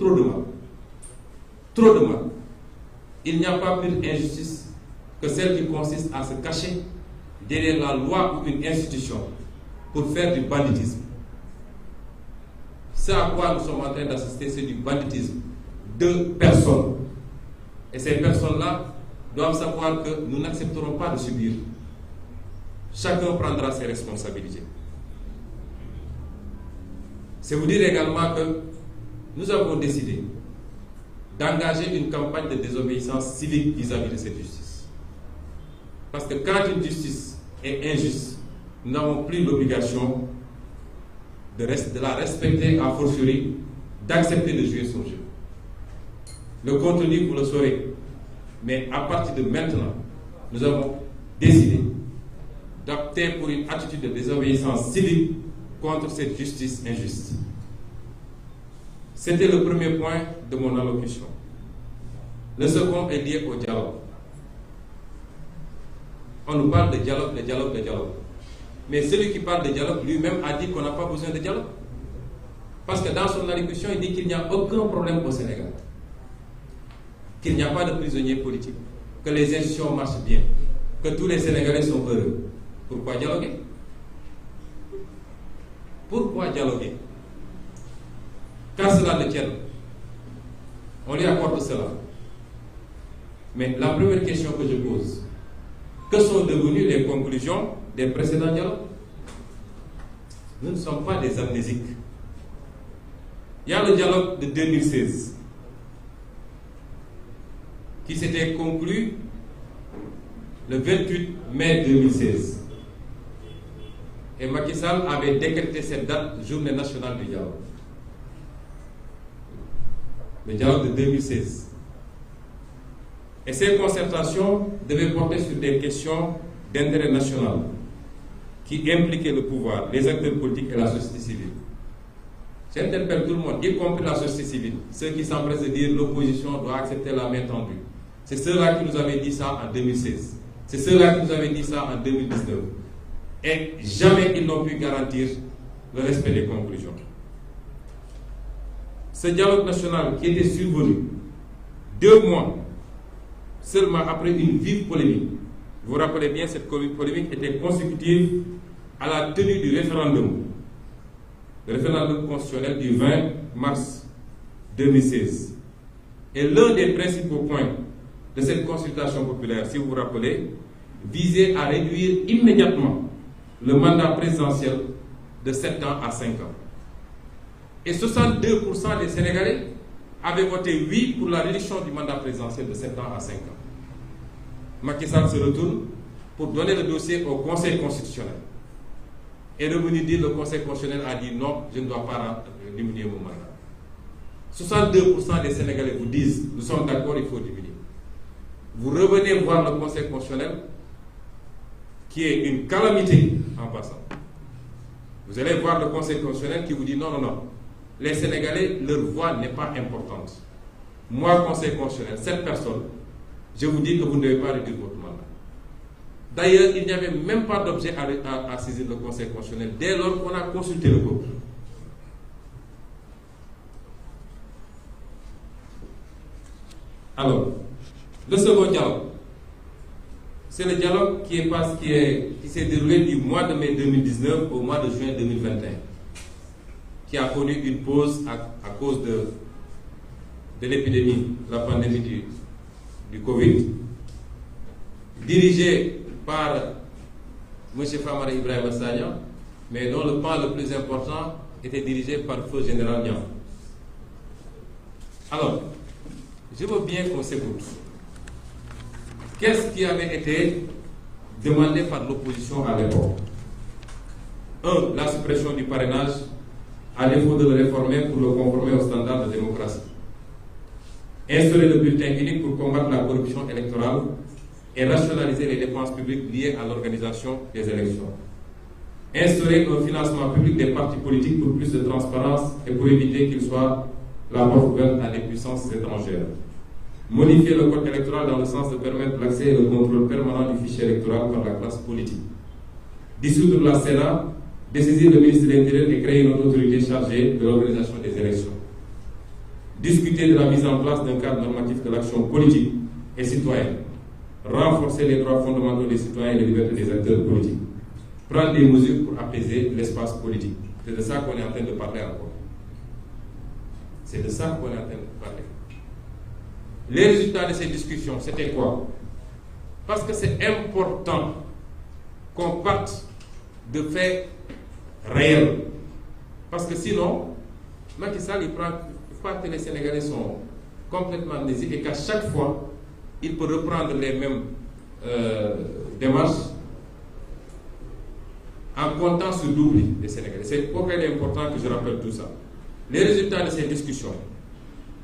trop de mal. Trop de mal. Il n'y a pas plus d'injustice que celle qui consiste à se cacher derrière la loi ou une institution pour faire du banditisme. Ce à quoi nous sommes en train d'assister, c'est du banditisme de personnes. Et ces personnes-là doivent savoir que nous n'accepterons pas de subir. Chacun prendra ses responsabilités. C'est vous dire également que nous avons décidé d'engager une campagne de désobéissance civique vis-à-vis de cette justice. Parce que quand une justice est injuste, nous n'avons plus l'obligation de la respecter a fortiori, d'accepter de jouer son jeu. Le contenu, vous le saurez. Mais à partir de maintenant, nous avons décidé d'opter pour une attitude de désobéissance civique contre cette justice injuste. C'était le premier point de mon allocution. Le second est lié au dialogue. On nous parle de dialogue, de dialogue, de dialogue. Mais celui qui parle de dialogue lui-même a dit qu'on n'a pas besoin de dialogue. Parce que dans son allocution, il dit qu'il n'y a aucun problème au Sénégal. Qu'il n'y a pas de prisonniers politiques. Que les institutions marchent bien. Que tous les Sénégalais sont heureux. Pourquoi dialoguer? Pourquoi dialoguer? Quand cela le tienne, on lui accorde cela. Mais la première question que je pose, que sont devenues les conclusions des précédents dialogues? Nous ne sommes pas des amnésiques. Il y a le dialogue de 2016 qui s'était conclu le 28 mai 2016. Et Macky Sall avait décrété cette date, journée nationale du dialogue. Le dialogue de 2016. Et ces concertations devaient porter sur des questions d'intérêt national qui impliquaient le pouvoir, les acteurs politiques et la société civile. J'interpelle tout le monde, y compris la société civile, ceux qui s'empressent de dire l'opposition doit accepter la main tendue. C'est ceux-là qui nous avaient dit ça en 2016. C'est ceux-là qui nous avaient dit ça en 2019. Et jamais ils n'ont pu garantir le respect des conclusions. Ce dialogue national qui était survenu 2 mois seulement après une vive polémique. Vous vous rappelez bien, cette polémique était consécutive à la tenue du référendum. Le référendum constitutionnel du 20 mars 2016. Et l'un des principaux points de cette consultation populaire, si vous vous rappelez, visait à réduire immédiatement le mandat présidentiel de 7 ans à 5 ans. Et 62% des Sénégalais avaient voté oui pour la réduction du mandat présidentiel de 7 ans à 5 ans. Macky Sall se retourne pour donner le dossier au Conseil constitutionnel. Et revenu dire, le Conseil constitutionnel a dit non, je ne dois pas diminuer mon mandat. 62% des Sénégalais vous disent, nous sommes d'accord, il faut diminuer. Vous revenez voir le Conseil constitutionnel, qui est une calamité en passant. Vous allez voir le Conseil constitutionnel qui vous dit non, non, non. Les Sénégalais, leur voix n'est pas importante. Moi, Conseil constitutionnel, cette personne, je vous dis que vous ne devez pas réduire votre mandat. D'ailleurs, il n'y avait même pas d'objet à saisir le Conseil constitutionnel dès lors qu'on a consulté le peuple. Alors, le second dialogue, c'est le dialogue qui s'est déroulé du mois de mai 2019 au mois de juin 2021, qui a connu une pause à cause de l'épidémie, de la pandémie du Covid, dirigé par M. Famara Ibrahima Sagna, mais dont le pan le plus important était dirigé par le feu général Niang. Alors, je veux bien qu'on s'écoute. Qu'est-ce qui avait été demandé par l'opposition à l'époque? 1. La suppression du parrainage, à défaut de le réformer pour le conformer aux standards de démocratie. Instaurer le bulletin unique pour combattre la corruption électorale et rationaliser les dépenses publiques liées à l'organisation des élections. Instaurer un financement public des partis politiques pour plus de transparence et pour éviter qu'il soit la porte ouverte à des puissances étrangères. Modifier le code électoral dans le sens de permettre l'accès et le contrôle permanent du fichier électoral par la classe politique. Dissoudre la Sénat, dessaisir le ministre de l'Intérieur et créer une autre autorité chargée de l'organisation des élections. discuter de la mise en place d'un cadre normatif de l'action politique et citoyenne, renforcer les droits fondamentaux des citoyens et les libertés des acteurs politiques, prendre des mesures pour apaiser l'espace politique. C'est de ça qu'on est en train de parler encore. C'est de ça qu'on est en train de parler. Les résultats de ces discussions, c'était quoi? Parce que c'est important qu'on parte de faits réels. Parce que sinon, Macky Sall, il croit que les Sénégalais sont complètement amnésiques et qu'à chaque fois, il peut reprendre les mêmes démarches en comptant sur l'oubli des Sénégalais. C'est pourquoi il est important que je rappelle tout ça. Les résultats de ces discussions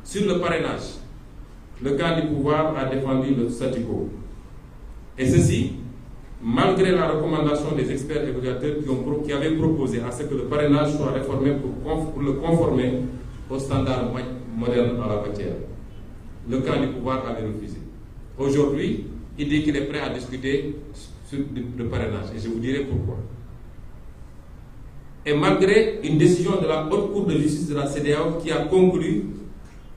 sur le parrainage, le camp du pouvoir a défendu le statu quo. Et ceci, malgré la recommandation des experts évaluateurs qui avaient proposé à ce que le parrainage soit réformé pour le conformer aux standards modernes en la matière. Le camp du pouvoir avait refusé. Aujourd'hui, il dit qu'il est prêt à discuter sur le parrainage. Et je vous dirai pourquoi. Et malgré une décision de la Haute Cour de justice de la CEDEAO qui a conclu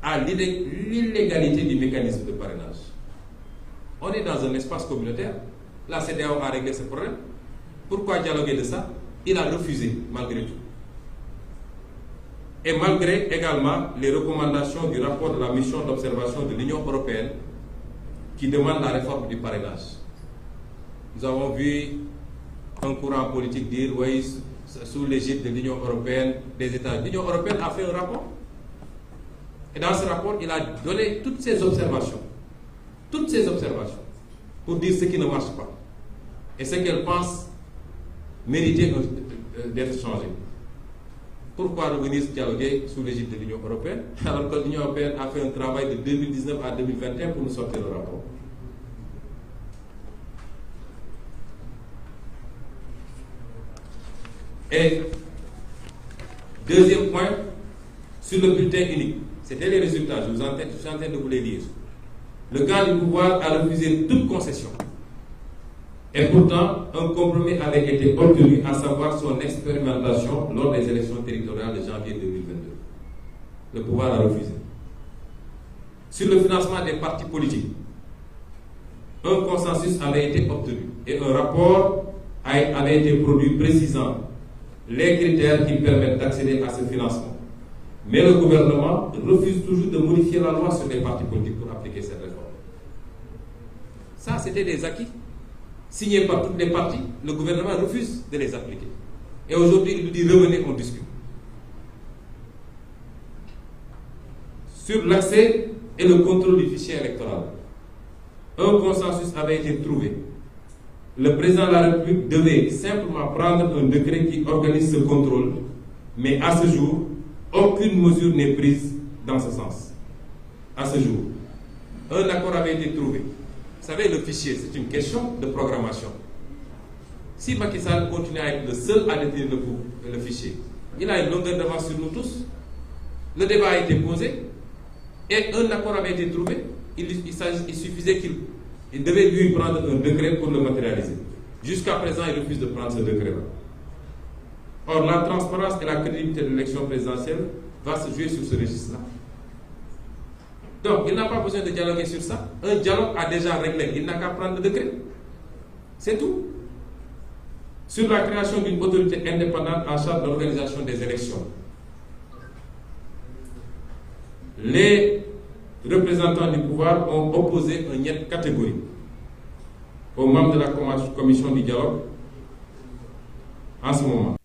à l'illégalité du mécanisme de parrainage. On est dans un espace communautaire. La CEDEAO a réglé ce problème. Pourquoi dialoguer de ça? Il a refusé, malgré tout. Et malgré également les recommandations du rapport de la mission d'observation de l'Union européenne qui demande la réforme du parrainage. Nous avons vu un courant politique dire, oui, sous l'égide de l'Union européenne, des États. L'Union européenne a fait un rapport. Et dans ce rapport, il a donné toutes ces observations. Toutes ces observations. Pour dire ce qui ne marche pas. Et ce qu'elle pense mériter d'être changé. Pourquoi revenir dialoguer sous l'égide de l'Union européenne alors que l'Union européenne a fait un travail de 2019 à 2021 pour nous sortir le rapport? Et deuxième point, sur le bulletin unique, c'était les résultats, je suis en train de vous les dire. Le camp du pouvoir a refusé toute concession. Et pourtant, un compromis avait été obtenu, à savoir son expérimentation lors des élections territoriales de janvier 2022. Le pouvoir a refusé. Sur le financement des partis politiques, un consensus avait été obtenu et un rapport avait été produit précisant les critères qui permettent d'accéder à ce financement. Mais le gouvernement refuse toujours de modifier la loi sur les partis politiques pour appliquer cette réforme. Ça, c'était des acquis signés par toutes les parties. Le gouvernement refuse de les appliquer. Et aujourd'hui, il nous dit revenez, on discute. Sur l'accès et le contrôle du fichier électoral, un consensus avait été trouvé. Le président de la République devait simplement prendre un décret qui organise ce contrôle, mais à ce jour, aucune mesure n'est prise dans ce sens. À ce jour, un accord avait été trouvé. Vous savez, le fichier, c'est une question de programmation. Si Macky Sall continue à être le seul à détenir le fichier, il a une longueur d'avance sur nous tous. Le débat a été posé et un accord avait été trouvé. Il suffisait qu'il devait lui prendre un décret pour le matérialiser. Jusqu'à présent, il refuse de prendre ce décret-là. Or, la transparence et la crédibilité de l'élection présidentielle va se jouer sur ce registre-là. Donc, il n'a pas besoin de dialoguer sur ça. Un dialogue a déjà réglé. Il n'a qu'à prendre le décret. C'est tout. Sur la création d'une autorité indépendante en charge de l'organisation des élections, les représentants du pouvoir ont opposé un niet catégorique aux membres de la commission du dialogue en ce moment.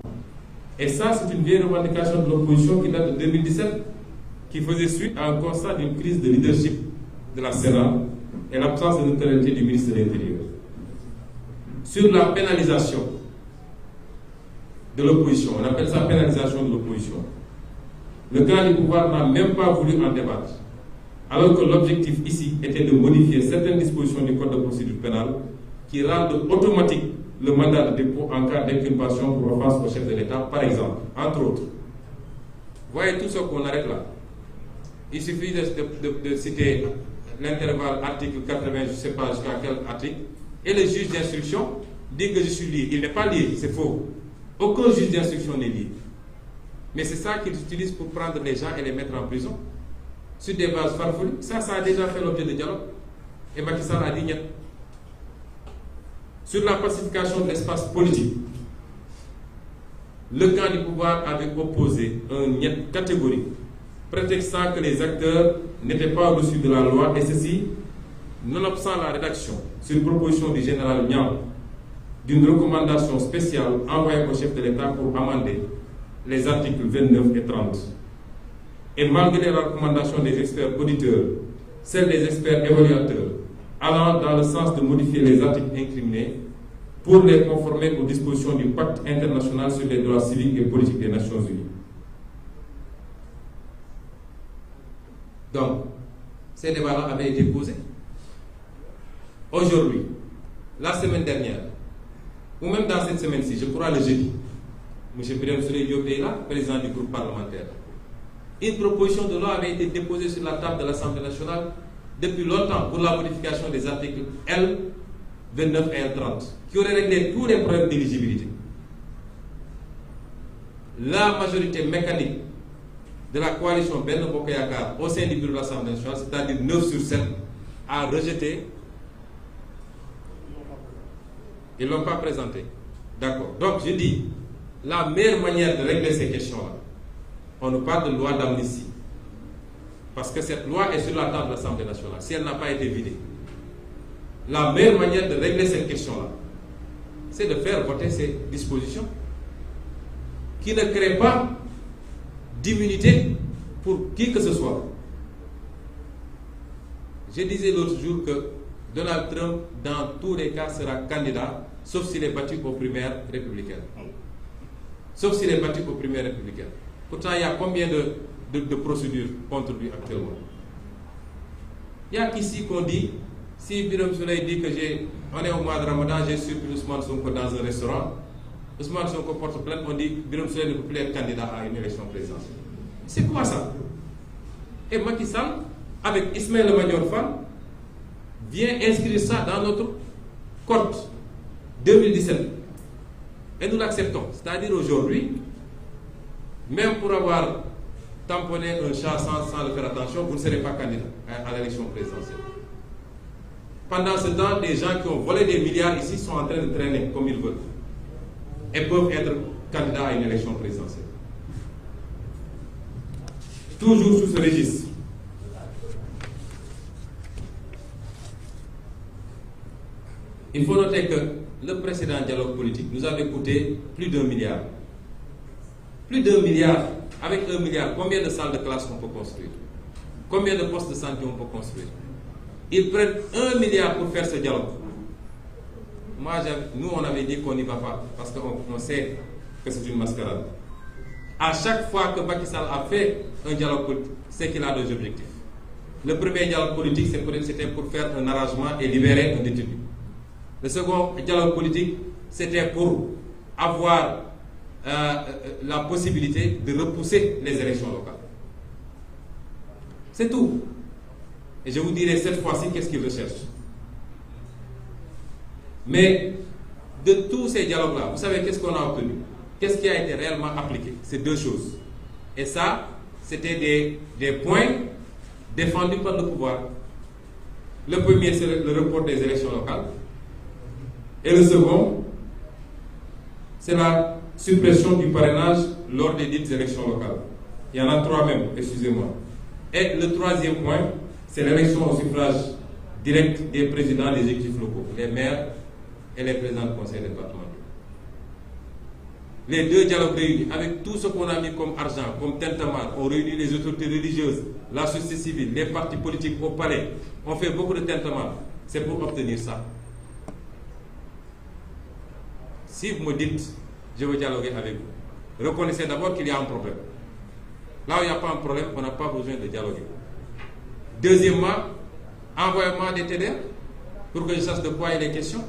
Et ça, c'est une vieille revendication de l'opposition qui date de 2017, qui faisait suite à un constat d'une crise de leadership de la Sénat et l'absence de neutralité du ministre de l'Intérieur. Sur la pénalisation de l'opposition, on appelle ça pénalisation de l'opposition. Le camp du pouvoir n'a même pas voulu en débattre, alors que l'objectif ici était de modifier certaines dispositions du Code de procédure pénale qui rendent automatique le mandat de dépôt en cas d'inculpation pour offense au chef de l'État, par exemple, entre autres. Voyez tout ce qu'on arrête là. Il suffit de citer l'intervalle article 80, je ne sais pas jusqu'à quel article, et le juge d'instruction dit que je suis lié. Il n'est pas lié, c'est faux. Aucun juge d'instruction n'est lié. Mais c'est ça qu'ils utilisent pour prendre les gens et les mettre en prison. sur des bases farfelues. Ça a déjà fait l'objet de dialogue. Et Macky Sall a dit niet. Sur la pacification de l'espace politique, le camp du pouvoir avait opposé un niet catégorique, prétextant que les acteurs n'étaient pas au-dessus de la loi, et ceci, nonobstant la rédaction, sur proposition du général Niang, d'une recommandation spéciale envoyée au chef de l'État pour amender les articles 29 et 30. Et malgré la recommandation des experts auditeurs, celle des experts évaluateurs, allant dans le sens de modifier les articles incriminés pour les conformer aux dispositions du Pacte international sur les droits civiques et politiques des Nations Unies. Donc, ces débats-là avaient été posés. Aujourd'hui, la semaine dernière, ou même dans cette semaine-ci, je crois le jeudi, M. Birame Souleye Diop est là, président du groupe parlementaire. Une proposition de loi avait été déposée sur la table de l'Assemblée nationale depuis longtemps pour la modification des articles L 29 et L 30, qui aurait réglé tous les problèmes d'éligibilité. La majorité mécanique de la coalition Benno Bokk Yakaar au sein du bureau de l'Assemblée nationale, c'est-à-dire 9 sur 7, a rejeté. Ils ne l'ont pas présenté. D'accord. Donc je dis, la meilleure manière de régler ces questions-là, on nous parle de loi d'amnistie. Parce que cette loi est sur la table de l'Assemblée nationale, si elle n'a pas été vidée. La meilleure manière de régler cette question-là, c'est de faire voter ces dispositions qui ne créent pas d'immunité pour qui que ce soit. Je disais l'autre jour que Donald Trump, dans tous les cas, sera candidat, sauf s'il est battu aux primaires républicaines. Sauf s'il est battu aux primaires républicaines. Pourtant, il y a combien de procédures contre lui actuellement? Il y a ici qu'on dit, si Birame Souleye dit que on est au mois de Ramadan, j'ai surpris Ousmane Sonko dans un restaurant, Ousmane Sonko porte plainte, on dit Birame Souleye ne peut plus être candidat à une élection présidentielle. C'est quoi ça? Et Macky Sall, avec Ismaïla Madior Fall, vient inscrire ça dans notre code 2017. Et nous l'acceptons. C'est-à-dire aujourd'hui, même pour avoir tamponné un chat sans le faire attention, vous ne serez pas candidat à l'élection présidentielle. Pendant ce temps, des gens qui ont volé des milliards ici sont en train de traîner comme ils veulent et peuvent être candidats à une élection présidentielle. Toujours sous ce registre. Il faut noter que le précédent dialogue politique nous avait coûté plus d'1 milliard. Plus d'1 milliard. Avec 1 milliard, combien de salles de classe on peut construire? Combien de postes de santé on peut construire? Ils prennent 1 milliard pour faire ce dialogue. Nous, on avait dit qu'on n'y va pas, parce qu'on sait que c'est une mascarade. À chaque fois que Macky Sall a fait un dialogue politique, c'est qu'il a deux objectifs. Le premier dialogue politique, c'était pour faire un arrangement et libérer un détenu. Le second dialogue politique, c'était pour avoir la possibilité de repousser les élections locales. C'est tout. Et je vous dirai cette fois-ci qu'est-ce qu'ils recherchent. Mais de tous ces dialogues-là, vous savez qu'est-ce qu'on a obtenu? Qu'est-ce qui a été réellement appliqué? C'est deux choses. Et ça, c'était des points défendus par le pouvoir. Le premier, c'est le report des élections locales. Et le second, c'est la suppression du parrainage lors des dites élections locales. Il y en a 3 même, excusez-moi. Et le troisième point, c'est l'élection au suffrage direct des présidents des exécutifs locaux, les maires et les présidents du conseil départemental. Les deux dialogues réunis, avec tout ce qu'on a mis comme argent, comme tintamarre, on réunit les autorités religieuses, la société civile, les partis politiques au palais, on fait beaucoup de tintamarre. C'est pour obtenir ça. Si vous me dites, je veux dialoguer avec vous, reconnaissez d'abord qu'il y a un problème. Là où il n'y a pas un problème, on n'a pas besoin de dialoguer. Deuxièmement, envoyez-moi des TDR pour que je sache de quoi il est question.